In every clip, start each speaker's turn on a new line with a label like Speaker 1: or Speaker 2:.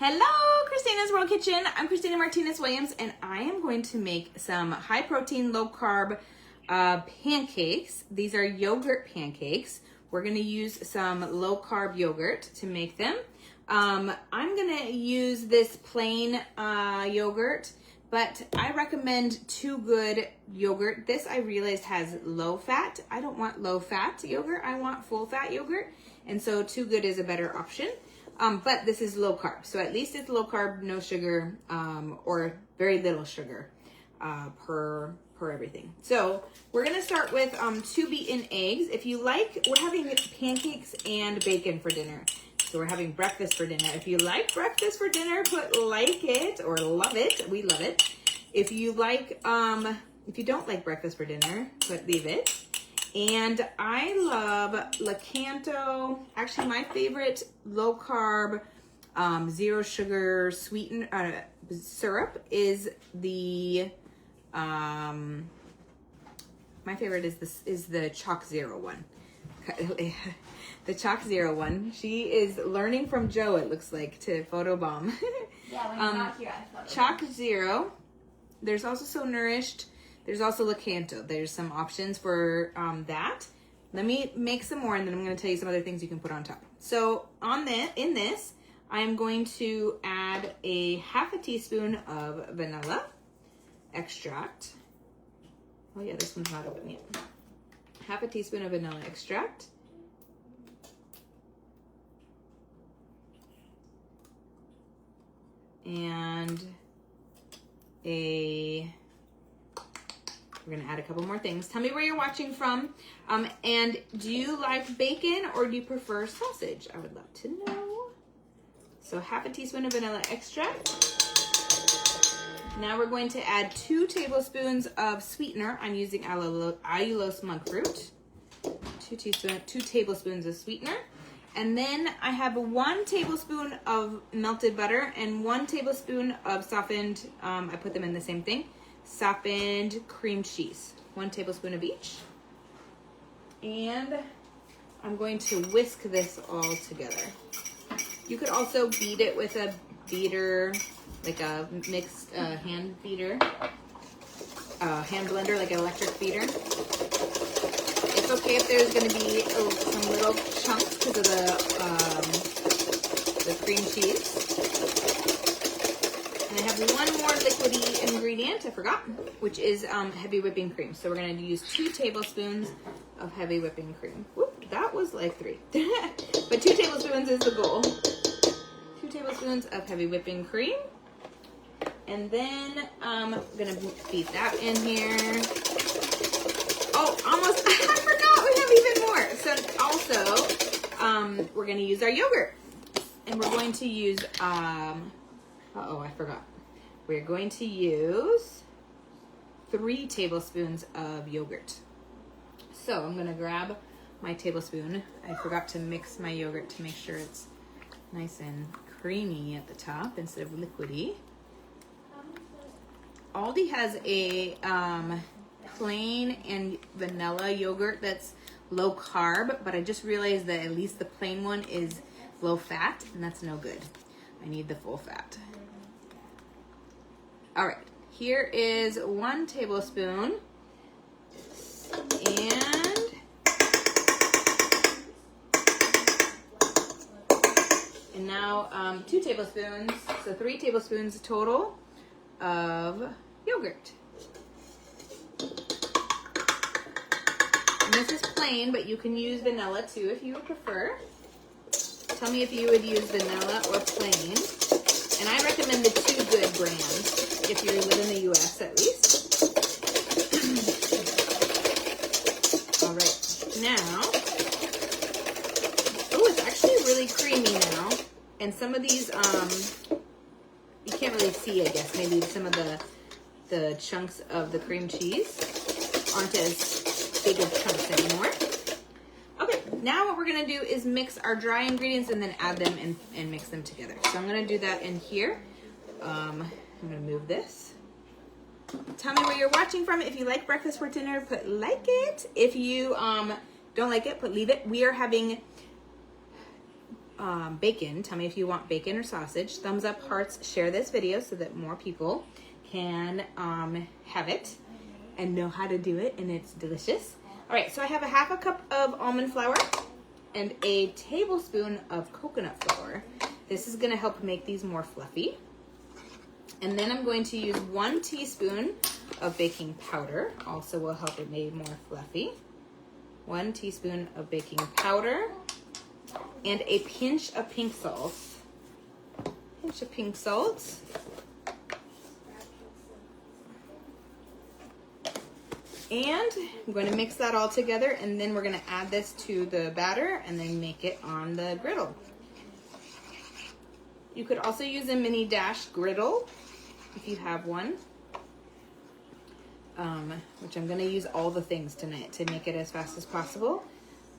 Speaker 1: Hello, Christina's World Kitchen. I'm Christina Martinez-Williams, and I am going to make some high-protein, low-carb pancakes. These are yogurt pancakes. We're going to use some low-carb yogurt to make them. I'm going to use this plain yogurt, but I recommend Too Good yogurt. This, I realized, has low fat. I don't want low-fat yogurt. I want full-fat yogurt, and so Too Good is a better option. But this is low carb, so at least it's low carb, no sugar, or very little sugar per everything. So we're gonna start with 2 beaten eggs. If you like, we're having pancakes and bacon for dinner. So we're having breakfast for dinner. If you like breakfast for dinner, put like it or love it. We love it. If you like, if you don't like breakfast for dinner, put leave it. And I love Lakanto. Actually, my favorite low carb, zero sugar sweetened syrup is the my favorite is the Chalk Zero one. The Chalk Zero one. She is learning from Joe, it looks like, to photobomb.
Speaker 2: Yeah, when you're not here, I photobomb.
Speaker 1: Chalk Zero. There's also So Nourished. There's also Lakanto. There's some options for that. Let me make some more, and then I'm going to tell you some other things you can put on top. So in this, I'm going to add a half a teaspoon of vanilla extract. Oh yeah, this one's not open yet. Half a teaspoon of vanilla extract. And we're gonna add a couple more things. Tell me where you're watching from. And do you like bacon or do you prefer sausage? I would love to know. So half a teaspoon of vanilla extract. Now we're going to add 2 tablespoons of sweetener. I'm using allulose monk fruit. 2 tablespoons of sweetener. And then I have 1 tablespoon of melted butter and 1 tablespoon of softened, I put them in the same thing, softened cream cheese. 1 tablespoon of each. And I'm going to whisk this all together. You could also beat it with a beater, like a mixed hand beater, hand blender, like an electric beater. It's okay if there's going to be some little chunks because of the cream cheese. And I have 1 more liquidy ingredient, I forgot, which is heavy whipping cream. So we're going to use 2 tablespoons of heavy whipping cream. Whoop, that was like 3. But 2 tablespoons is the goal. 2 tablespoons of heavy whipping cream. And then I'm going to beat that in here. Oh, almost, I forgot, we have even more. So also, we're going to use our yogurt. And we're going to use, uh-oh, I forgot. We're going to use 3 tablespoons of yogurt. So I'm going to grab my tablespoon. I forgot to mix my yogurt to make sure it's nice and creamy at the top instead of liquidy. Aldi has a plain and vanilla yogurt that's low carb, but I just realized that at least the plain one is low fat, and that's no good. I need the full fat. All right, here is 1 tablespoon, and now 2 tablespoons, so 3 tablespoons total of yogurt. And this is plain, but you can use vanilla too if you would prefer. Tell me if you would use vanilla or plain. And I recommend the Too Good brand if you live in the US at least. All right, now, oh, it's actually really creamy now. And some of these, you can't really see, I guess, maybe some of the chunks of the cream cheese aren't as big of chunks anymore. Okay, now what we're gonna do is mix our dry ingredients and then add them and mix them together. So I'm gonna do that in here. I'm gonna move this. Tell me where you're watching from. If you like breakfast for dinner, put like it. If you don't like it, put leave it. We are having bacon. Tell me if you want bacon or sausage. Thumbs up, hearts, share this video so that more people can have it and know how to do it, and it's delicious. All right, so I have a half a cup of almond flour and a tablespoon of coconut flour. This is gonna help make these more fluffy. And then I'm going to use 1 teaspoon of baking powder, also will help it make more fluffy. 1 teaspoon of baking powder and a pinch of pink salt. Pinch of pink salt. And I'm going to mix that all together, and then we're going to add this to the batter and then make it on the griddle. You could also use a mini dash griddle if you have one, which I'm going to use all the things tonight to make it as fast as possible,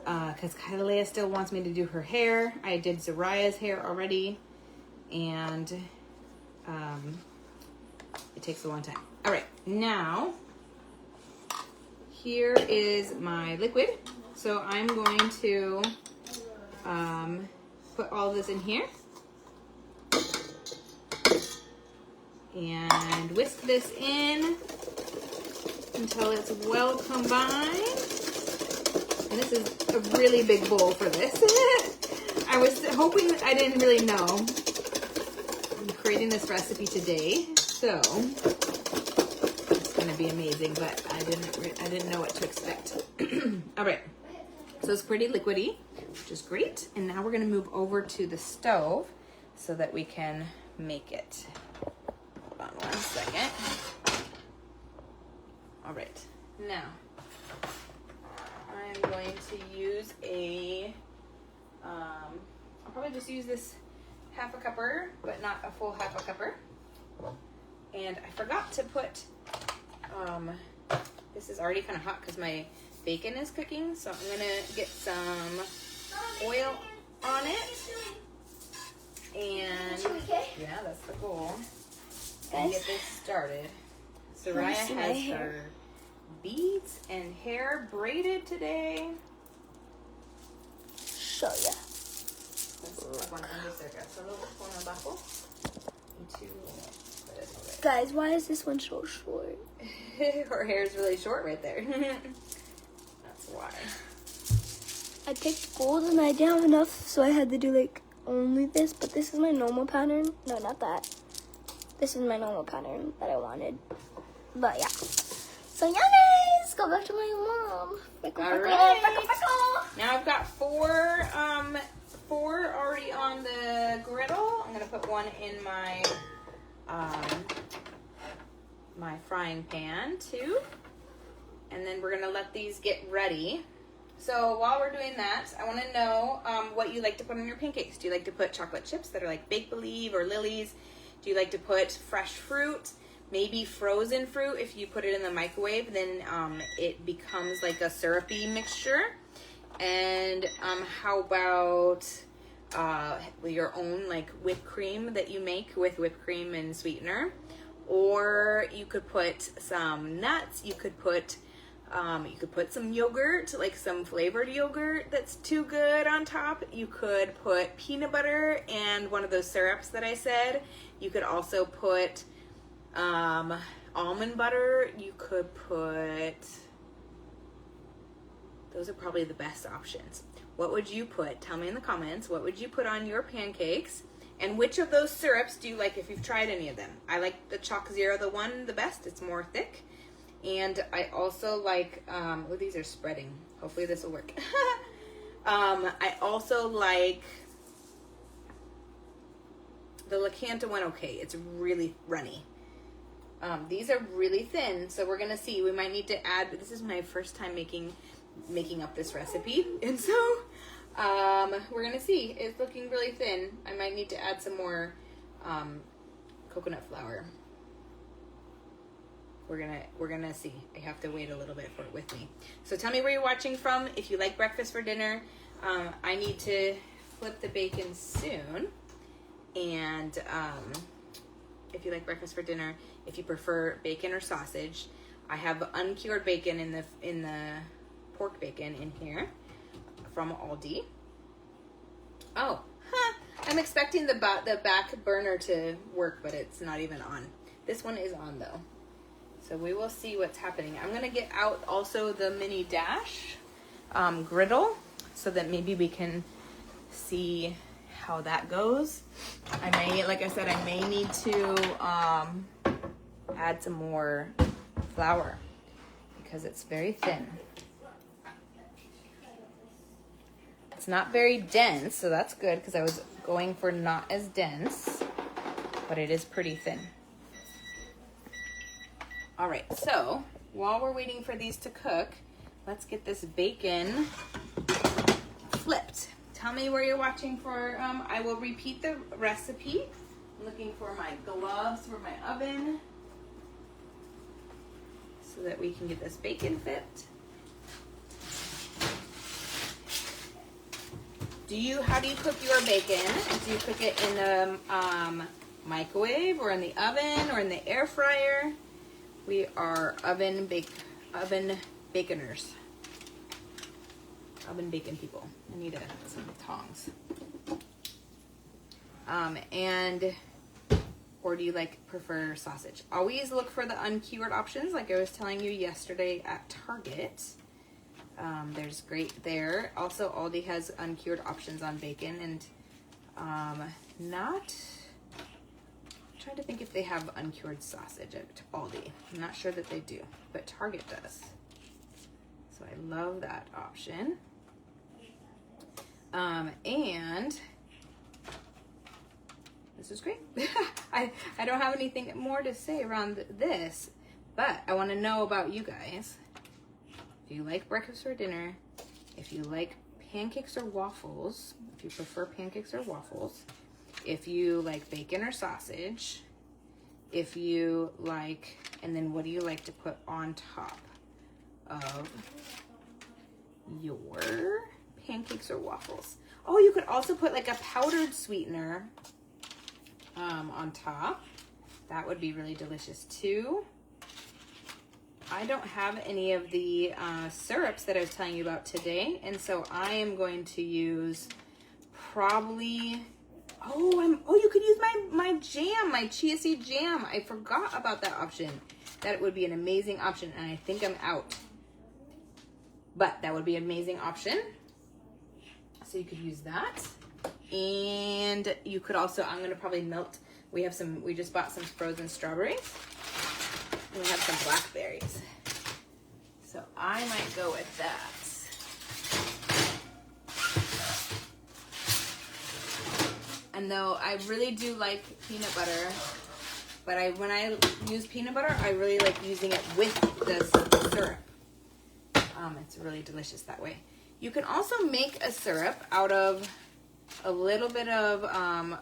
Speaker 1: because Kyla still wants me to do her hair. I did Zariah's hair already, and it takes a long time. All right, now here is my liquid. So I'm going to put all this in here and whisk this in until it's well combined. And this is a really big bowl for this. I was hoping, I didn't really know. I'm creating this recipe today, so it's gonna be amazing, but I didn't know what to expect. All right, so it's pretty liquidy, which is great. And now we're gonna move over to the stove so that we can make it. Hold on 1 second. All right, now I'm going to use I'll probably just use this half a cupper, but not a full half a cupper. And I forgot to put, this is already kind of hot because my bacon is cooking, so I'm gonna get some oil on it. And yeah, that's the goal. And get this started. Soraya has her beads and hair braided today.
Speaker 3: Show ya. Guys, why is this one so short?
Speaker 1: Her hair is really short right there. That's why.
Speaker 3: I picked gold and I didn't have enough, so I had to do like only this, but this is my normal pattern. No, not that. This is my normal pattern that I wanted. But yeah. So yeah, guys, go back to my mom.
Speaker 1: All right. Now I've got four already on the griddle. I'm gonna put one in my my frying pan too, and then we're gonna let these get ready. So while we're doing that, I want to know what you like to put on your pancakes. Do you like to put chocolate chips that are like Bake Believe or Lily's? Do you like to put fresh fruit? Maybe frozen fruit. If you put it in the microwave, then it becomes like a syrupy mixture. And how about your own like whipped cream that you make with whipped cream and sweetener? Or you could put some nuts. You could put some yogurt, like some flavored yogurt that's too good on top. You could put peanut butter and one of those syrups that I said. You could also put almond butter. You could put, those are probably the best options. What would you put? Tell me in the comments. What would you put on your pancakes? And which of those syrups do you like if you've tried any of them? I like the Chalk Zero, the one the best. It's more thick. And I also like, oh, these are spreading. Hopefully this will work. I also like the Lacanta one, okay. It's really runny. These are really thin, so we're gonna see. We might need to add, this is my first time making up this recipe. And so, we're gonna see. It's looking really thin. I might need to add some more coconut flour. We're gonna see. I have to wait a little bit for it with me. So tell me where you're watching from. If you like breakfast for dinner, I need to flip the bacon soon. And if you like breakfast for dinner, if you prefer bacon or sausage, I have uncured bacon in the pork bacon in here from Aldi. Oh, I'm expecting the back burner to work, but it's not even on. This one is on though. So we will see what's happening. I'm gonna get out also the mini dash griddle so that maybe we can see how that goes. I may, like I said, I may need to add some more flour because it's very thin. It's not very dense, so that's good because I was going for not as dense, but it is pretty thin. All right, so while we're waiting for these to cook, let's get this bacon flipped. Tell me where you're watching for. I will repeat the recipe. I'm looking for my gloves for my oven so that we can get this bacon flipped. How do you cook your bacon? Do you cook it in the microwave or in the oven or in the air fryer? We are oven baconers. Oven bacon people. I need some tongs. Or do you prefer sausage? Always look for the uncured options, like I was telling you yesterday at Target. There's great there. Also, Aldi has uncured options on bacon, and I'm trying to think if they have uncured sausage at Aldi. I'm not sure that they do, but Target does. So I love that option. And this is great. I don't have anything more to say around this, but I want to know about you guys. If you like breakfast or dinner, if you like pancakes or waffles, if you prefer pancakes or waffles, if you like bacon or sausage, if you like, and then what do you like to put on top of your pancakes or waffles? Oh, you could also put a powdered sweetener on top. That would be really delicious too. I don't have any of the syrups that I was telling you about today, and so I am going to use probably, you could use my jam, my chia seed jam. I forgot about that option. That would be an amazing option, and I think I'm out. But that would be an amazing option. So you could use that. And you could also, I'm gonna probably melt, we just bought some frozen strawberries. And we have some blackberries. So I might go with that. And though I really do like peanut butter, but when I use peanut butter, I really like using it with the syrup. It's really delicious that way. You can also make a syrup out of a little bit of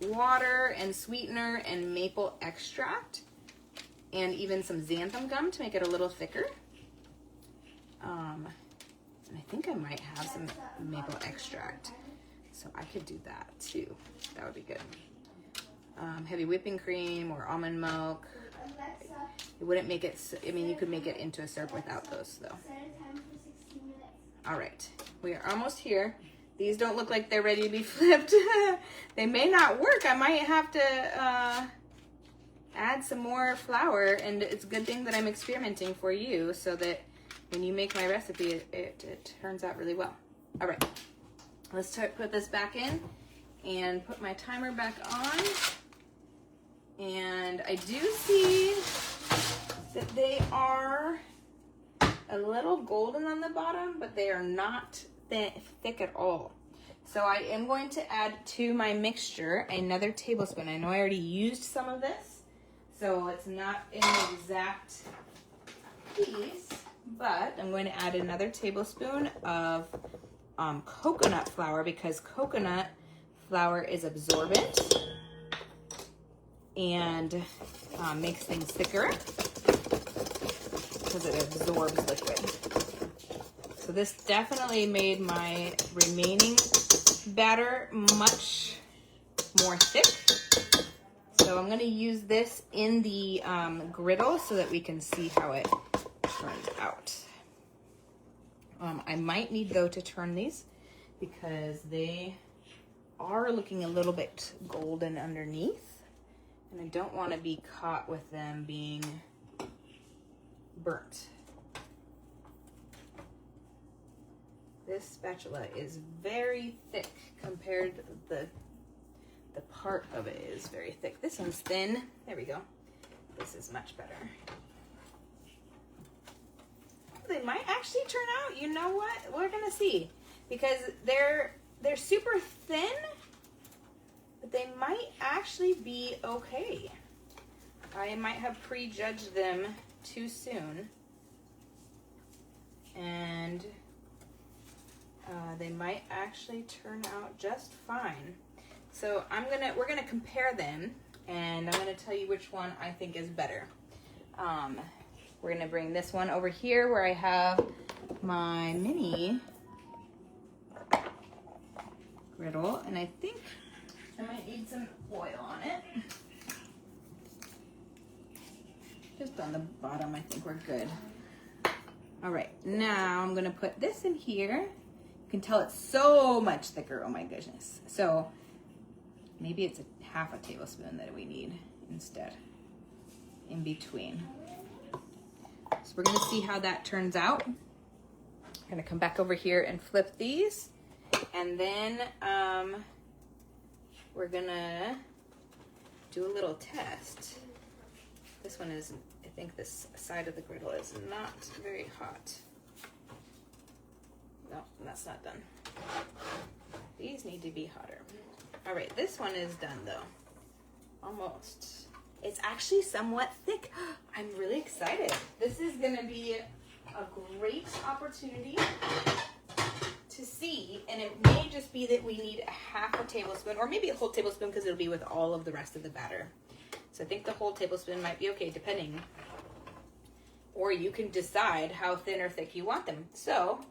Speaker 1: water and sweetener and maple extract, and even some xanthan gum to make it a little thicker. And I think I might have some maple extract, so I could do that too. That would be good. Heavy whipping cream or almond milk. It wouldn't make it, you could make it into a syrup without those though. All right, we are almost here. These don't look like they're ready to be flipped. They may not work. I might have to add some more flour, and it's a good thing that I'm experimenting for you so that when you make my recipe, it turns out really well. All right, let's put this back in and put my timer back on. And I do see that they are a little golden on the bottom, but they are not thick at all. So I am going to add to my mixture another tablespoon. I know I already used some of this, so it's not in the exact piece, but I'm going to add another tablespoon of coconut flour, because coconut flour is absorbent and makes things thicker because it absorbs liquid. So this definitely made my remaining batter much more thick. So I'm going to use this in the griddle so that we can see how it turns out. I might need though to turn these because they are looking a little bit golden underneath, and I don't want to be caught with them being burnt. This spatula is very thick compared to the part of it is very thick. This one's thin. There we go. This is much better. They might actually turn out, you know what? We're gonna see, because they're super thin, but they might actually be okay. I might have prejudged them too soon, and they might actually turn out just fine. So we're gonna compare them, and I'm gonna tell you which one I think is better. We're gonna bring this one over here where I have my mini griddle, and I think I might need some oil on it. Just on the bottom, I think we're good. All right, now I'm gonna put this in here. You can tell it's so much thicker, oh my goodness. So maybe it's half a tablespoon that we need instead, in between. So we're gonna see how that turns out. I'm gonna come back over here and flip these, and then we're gonna do a little test. This one is, I think this side of the griddle is not very hot. No, that's not done. These need to be hotter. All right, this one is done though, almost. It's actually somewhat thick. I'm really excited. This is gonna be a great opportunity to see, and it may just be that we need a half a tablespoon, or maybe a whole tablespoon, because it'll be with all of the rest of the batter. So I think the whole tablespoon might be okay, depending. Or you can decide how thin or thick you want them. So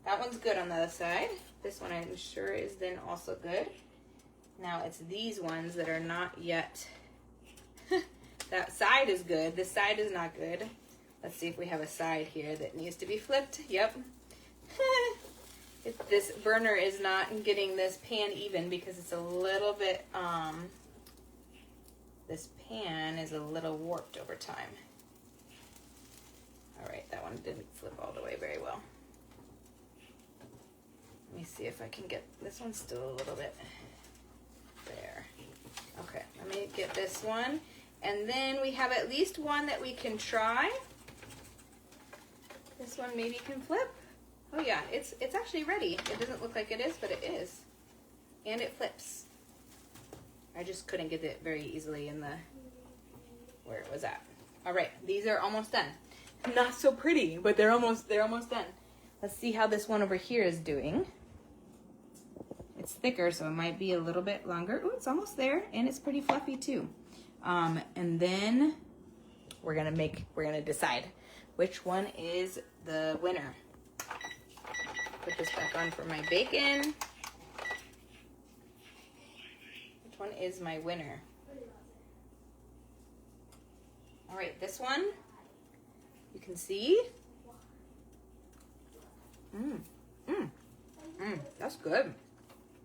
Speaker 1: that one's good on the other side. This one I'm sure is then also good. Now it's these ones that are not yet. That side is good. This side is not good. Let's see if we have a side here that needs to be flipped. Yep. If this burner is not getting this pan even, because it's a little bit, this pan is a little warped over time. All right, that one didn't flip all the way very well. Let me see if I can get, this one's still a little bit there. Okay, let me get this one. And then we have at least one that we can try. This one maybe can flip. Oh yeah, it's actually ready. It doesn't look like it is, but it is. And it flips. I just couldn't get it very easily in the, where it was at. All right, these are almost done. Not so pretty, but they're almost done. Let's see how this one over here is doing. It's thicker, so it might be a little bit longer. Oh, it's almost there, and it's pretty fluffy too. And then we're gonna decide which one is the winner. Put this back on for my bacon. Which one is my winner? All right, this one, you can see. That's good.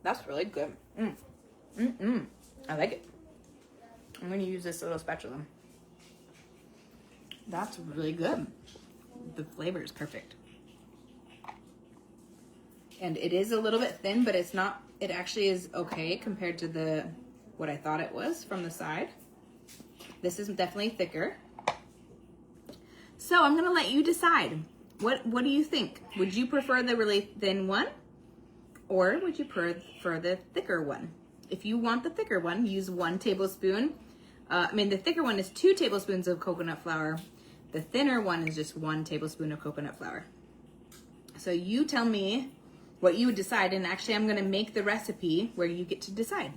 Speaker 1: That's really good. I like it. I'm going to use this little spatula. That's really good. The flavor is perfect. And it is a little bit thin, but it's not, it actually is okay compared to what I thought it was from the side. This is definitely thicker. So I'm going to let you decide. What do you think? Would you prefer the really thin one? Or would you prefer the thicker one? If you want the thicker one, use 1 tablespoon. The thicker one is 2 tablespoons of coconut flour. The thinner one is just 1 tablespoon of coconut flour. So you tell me what you would decide, and actually I'm gonna make the recipe where you get to decide.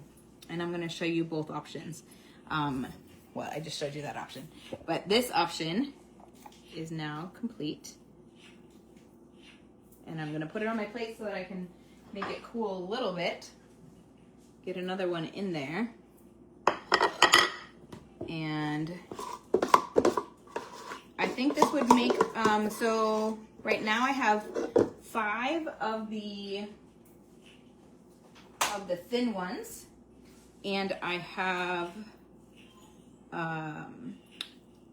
Speaker 1: And I'm gonna show you both options. Well, I just showed you that option. But this option is now complete. And I'm gonna put it on my plate so that I can make it cool a little bit. Get another one in there. And I think this would make, so right now I have 5 of the of the thin ones, and I have, I'm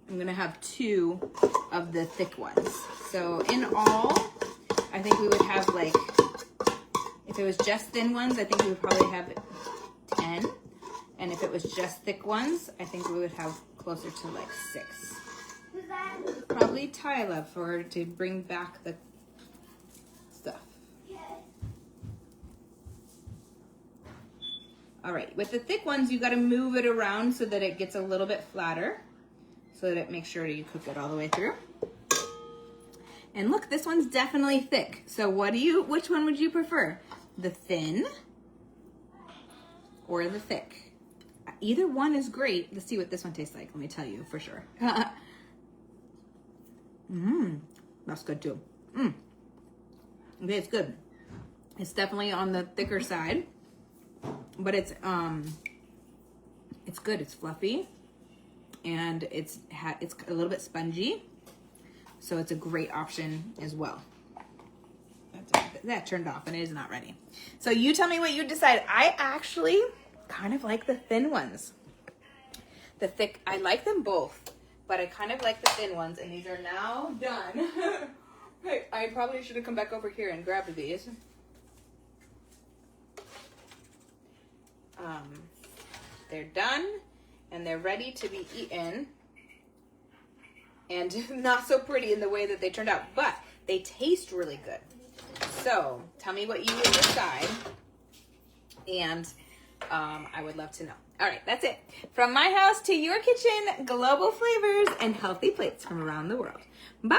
Speaker 1: gonna have 2 of the thick ones. So in all, I think we would have like, if it was just thin ones, I think we would probably have 10. And if it was just thick ones, I think we would have closer to like 6.
Speaker 2: Who's that?
Speaker 1: Probably Tyla to bring back the stuff.
Speaker 2: Okay.
Speaker 1: All right, with the thick ones, you got to move it around so that it gets a little bit flatter, so that it makes sure you cook it all the way through. And look, this one's definitely thick. So which one would you prefer? The thin or the thick? Either one is great. Let's see what this one tastes like. Let me tell you for sure. That's good too. Okay, it's good. It's definitely on the thicker side, but it's good. It's fluffy, and it's a little bit spongy, so it's a great option as well. That turned off and it is not ready. So you tell me what you decide. I actually kind of like the thin ones. The thick, I like them both, but I kind of like the thin ones, and these are now done. I probably should have come back over here and grabbed these. They're done, and they're ready to be eaten. And not so pretty in the way that they turned out, but they taste really good. So tell me what you would decide, and I would love to know. All right, that's it. From my house to your kitchen, global flavors and healthy plates from around the world. Bye.